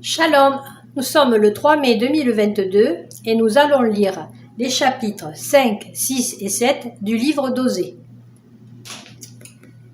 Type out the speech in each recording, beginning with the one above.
Shalom, nous sommes le 3 mai 2022 et nous allons lire les chapitres 5, 6 et 7 du livre d'Osée.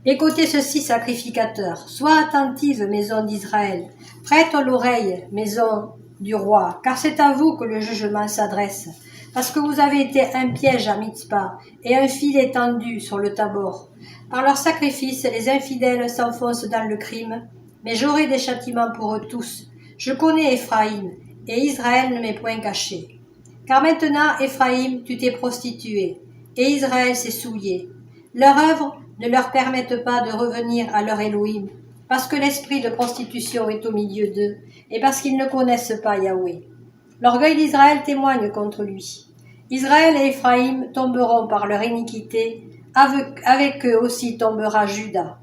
Écoutez ceci, sacrificateurs, sois attentive, maison d'Israël, prête l'oreille, maison du roi, car c'est à vous que le jugement s'adresse, parce que vous avez été un piège à Mitzpah et un filet tendu sur le Tabor. Par leurs sacrifices, les infidèles s'enfoncent dans le crime, mais j'aurai des châtiments pour eux tous. Je connais Éphraïm, et Israël ne m'est point caché. Car maintenant, Éphraïm, tu t'es prostitué, et Israël s'est souillé. Leur œuvre ne leur permette pas de revenir à leur Elohim, parce que l'esprit de prostitution est au milieu d'eux, et parce qu'ils ne connaissent pas Yahweh. L'orgueil d'Israël témoigne contre lui. Israël et Éphraïm tomberont par leur iniquité, avec eux aussi tombera Juda.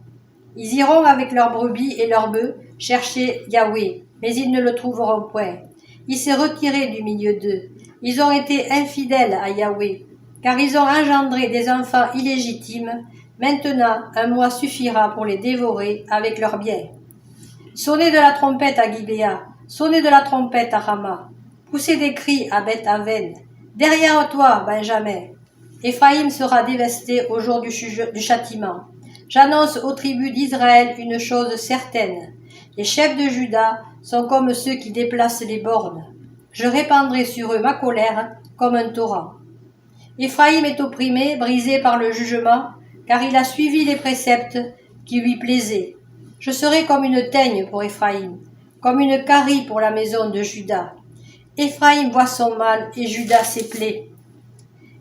Ils iront avec leurs brebis et leurs bœufs chercher Yahweh, mais ils ne le trouveront point. Il s'est retiré du milieu d'eux. Ils ont été infidèles à Yahweh, car ils ont engendré des enfants illégitimes. Maintenant, un mois suffira pour les dévorer avec leurs biens. Sonnez de la trompette à Gibéa, sonnez de la trompette à Rama, poussez des cris à Beth-Aven. Derrière toi, Benjamin. Éphraïm sera dévasté au jour du châtiment. J'annonce aux tribus d'Israël une chose certaine. Les chefs de Juda sont comme ceux qui déplacent les bornes. Je répandrai sur eux ma colère comme un torrent. Éphraïm est opprimé, brisé par le jugement, car il a suivi les préceptes qui lui plaisaient. Je serai comme une teigne pour Éphraïm, comme une carie pour la maison de Juda. Éphraïm voit son mal et Juda ses plaies.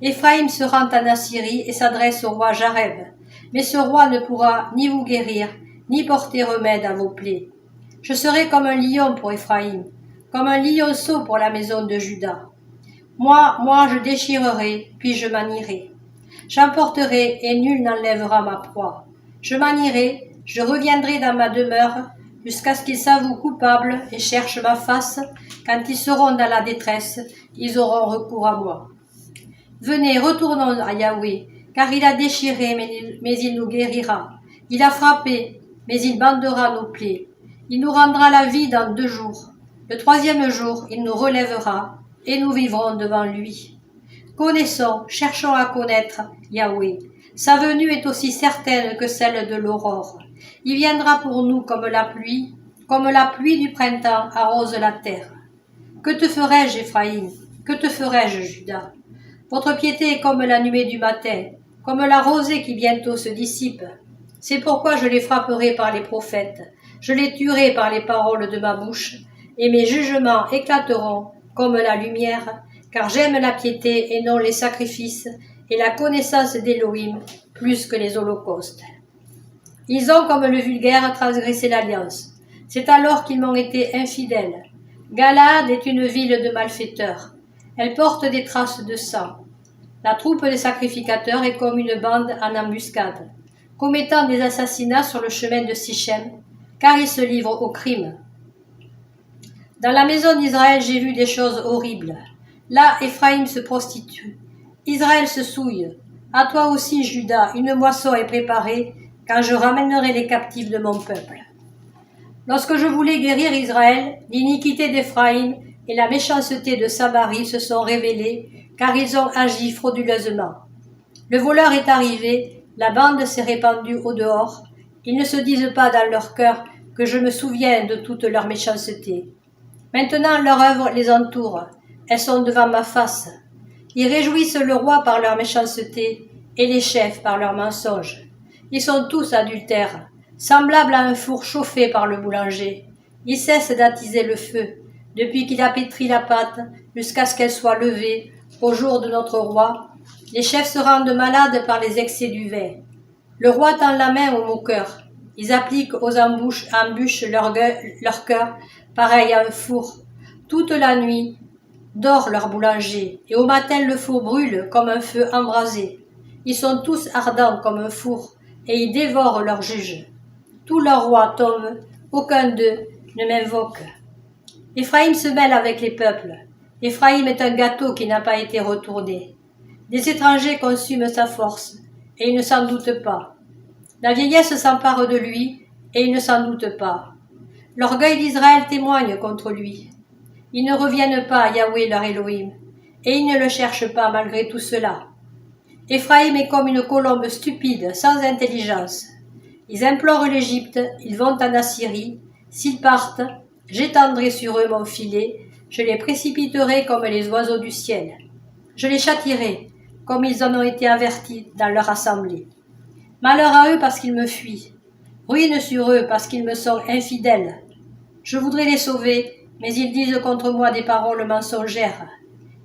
Éphraïm se rend en Assyrie et s'adresse au roi Jareb, mais ce roi ne pourra ni vous guérir, ni porter remède à vos plaies. Je serai comme un lion pour Éphraïm, comme un lionceau pour la maison de Juda. Moi, je déchirerai, puis je manierai. J'emporterai et nul n'enlèvera ma proie. Je manierai, je reviendrai dans ma demeure, jusqu'à ce qu'ils s'avouent coupables et cherchent ma face. Quand ils seront dans la détresse, ils auront recours à moi. Venez, retournons à Yahweh, car il a déchiré, mais il nous guérira. Il a frappé, mais il bandera nos plaies. Il nous rendra la vie dans 2 jours. Le 3e jour, il nous relèvera, et nous vivrons devant lui. Connaissons, cherchons à connaître Yahweh. Sa venue est aussi certaine que celle de l'aurore. Il viendra pour nous comme la pluie du printemps arrose la terre. Que te ferai-je, Éphraïm? Que te ferai-je, Juda? Votre piété est comme la nuée du matin, comme la rosée qui bientôt se dissipe. C'est pourquoi je les frapperai par les prophètes, je les tuerai par les paroles de ma bouche, et mes jugements éclateront comme la lumière, car j'aime la piété et non les sacrifices, et la connaissance d'Élohim plus que les holocaustes. Ils ont, comme le vulgaire, transgressé l'alliance. C'est alors qu'ils m'ont été infidèles. Galaad est une ville de malfaiteurs. Elle porte des traces de sang. La troupe des sacrificateurs est comme une bande en embuscade, commettant des assassinats sur le chemin de Sichem, car ils se livrent au crime. Dans la maison d'Israël, j'ai vu des choses horribles. Là, Éphraïm se prostitue. Israël se souille. À toi aussi, Juda, une moisson est préparée, quand je ramènerai les captifs de mon peuple. Lorsque je voulais guérir Israël, l'iniquité d'Éphraïm et la méchanceté de Samarie se sont révélées, car ils ont agi frauduleusement. Le voleur est arrivé, la bande s'est répandue au dehors. Ils ne se disent pas dans leur cœur que je me souviens de toute leur méchanceté. Maintenant leur œuvre les entoure, elles sont devant ma face. Ils réjouissent le roi par leur méchanceté et les chefs par leurs mensonges. Ils sont tous adultères, semblables à un four chauffé par le boulanger. Ils cessent d'attiser le feu, depuis qu'il a pétri la pâte jusqu'à ce qu'elle soit levée au jour de notre roi. Les chefs se rendent malades par les excès du vin. Le roi tend la main aux moqueurs. Ils appliquent aux embûches leur cœur, pareil à un four. Toute la nuit dort leur boulanger, et au matin le four brûle comme un feu embrasé. Ils sont tous ardents comme un four, et ils dévorent leurs juges. Tous leurs rois tombent, aucun d'eux ne m'invoque. Éphraïm se mêle avec les peuples. Éphraïm est un gâteau qui n'a pas été retourné. Des étrangers consument sa force, et il ne s'en doute pas. La vieillesse s'empare de lui, et il ne s'en doute pas. L'orgueil d'Israël témoigne contre lui. Ils ne reviennent pas à Yahweh leur Elohim, et ils ne le cherchent pas malgré tout cela. Éphraïm est comme une colombe stupide, sans intelligence. Ils implorent l'Égypte, ils vont en Assyrie. S'ils partent, j'étendrai sur eux mon filet, je les précipiterai comme les oiseaux du ciel. Je les châtierai, comme ils en ont été avertis dans leur assemblée. Malheur à eux parce qu'ils me fuient. Ruine sur eux parce qu'ils me sont infidèles. Je voudrais les sauver, mais ils disent contre moi des paroles mensongères.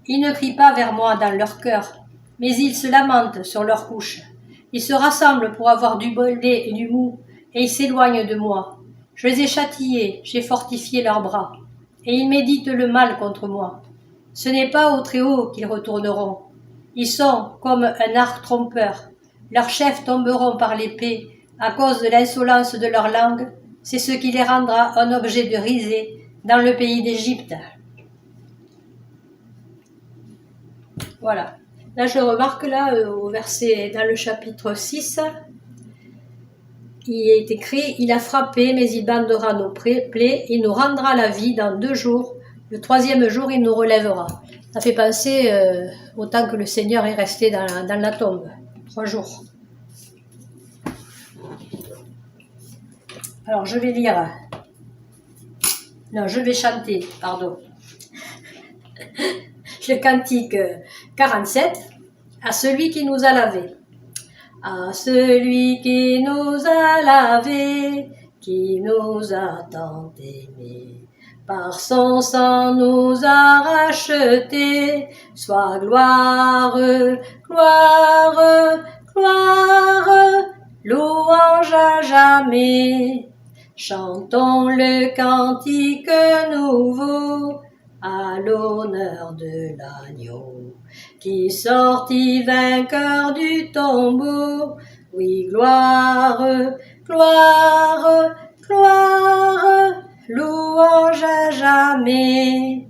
Ils ne crient pas vers moi dans leur cœur, mais ils se lamentent sur leur couche. Ils se rassemblent pour avoir du lait et du mou, et ils s'éloignent de moi. Je les ai châtiés, j'ai fortifié leurs bras, et ils méditent le mal contre moi. Ce n'est pas au Très-Haut qu'ils retourneront. Ils sont comme un arc trompeur. Leurs chefs tomberont par l'épée à cause de l'insolence de leur langue. C'est ce qui les rendra un objet de risée dans le pays d'Égypte. Voilà. Là, je remarque au verset, dans le chapitre 6, il est écrit « Il a frappé, mais il bandera nos plaies, il nous rendra la vie dans 2 jours. Le 3e jour, il nous relèvera. » Ça fait penser au temps que le Seigneur est resté dans la tombe. 3 jours. Alors, je vais lire. Non, je vais chanter, pardon. Le cantique 47. À celui qui nous a lavés. À celui qui nous a lavés, qui nous a tant aimés, par son sang nous a rachetés, soit gloire, gloire, gloire, louange à jamais. Chantons le cantique nouveau à l'honneur de l'agneau, qui sortit vainqueur du tombeau. Oui, gloire, gloire, gloire, louange à jamais.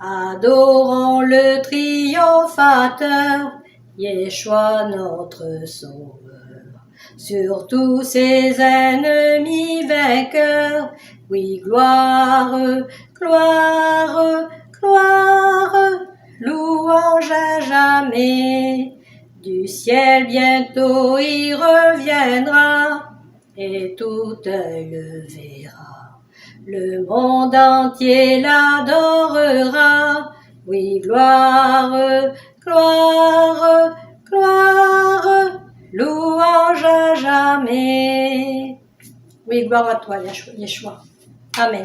Adorons le triomphateur, Yeshua notre sauveur. Sur tous ses ennemis vainqueurs, oui, gloire, gloire, gloire, louange à jamais. Du ciel bientôt il reviendra, et tout œil le verra. Le monde entier l'adorera, oui, gloire, gloire, gloire, louange à jamais. Oui, gloire à toi, Yeshua. Amen.